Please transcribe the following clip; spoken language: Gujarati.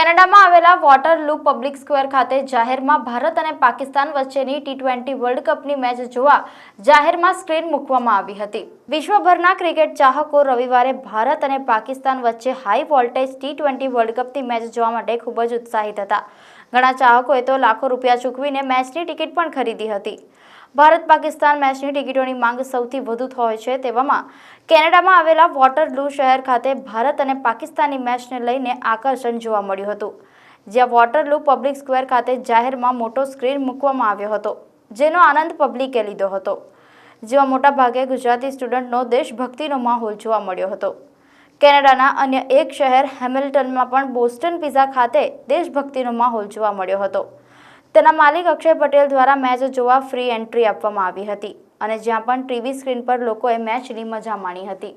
કેનેડામાં આવેલા વોટરલૂ પબ્લિક સ્ક્વેર ખાતે જાહેરમાં ભારત અને પાકિસ્તાન વચ્ચેની ટી20 વર્લ્ડ કપની મેચ જોવા જાહેરમાં સ્ક્રીન મૂકવામાં આવી હતી। વિશ્વભરના ક્રિકેટ ચાહકો રવિવારે ભારત અને પાકિસ્તાન વચ્ચે હાઈ વોલ્ટેજ ટી20 વર્લ્ડ કપની મેચ જોવા માટે ખૂબ જ ઉત્સાહિત હતા। ઘણા ચાહકોએ તો લાખો રૂપિયા ચૂકવીને મેચની ટિકિટ પણ ખરીદી હતી। ભારત પાકિસ્તાન મેચની ટિકિટોની માંગ સૌથી વધુ હોય છે તેવામાં કેનેડામાં આવેલા વોટરલૂ શહેર ખાતે ભારત અને પાકિસ્તાનની મેચને લઈને આકર્ષણ જોવા મળ્યું હતું, જ્યાં વોટરલૂ પબ્લિક સ્ક્વેર ખાતે જાહેરમાં મોટો સ્ક્રીન મૂકવામાં આવ્યો હતો, જેનો આનંદ પબ્લિકે લીધો હતો, જેમાં મોટાભાગે ગુજરાતી સ્ટુડન્ટનો દેશભક્તિનો માહોલ જોવા મળ્યો હતો। કેનેડાના અન્ય એક શહેર હેમિલ્ટનમાં પણ બોસ્ટન પિઝા ખાતે દેશભક્તિનો માહોલ જોવા મળ્યો હતો। તેના માલિક અક્ષય પટેલ દ્વારા મેચ જોવા ફ્રી એન્ટ્રી આપવામાં આવી હતી અને જ્યાં પણ ટીવી સ્ક્રીન પર લોકોએ મેચની મજા માણી હતી।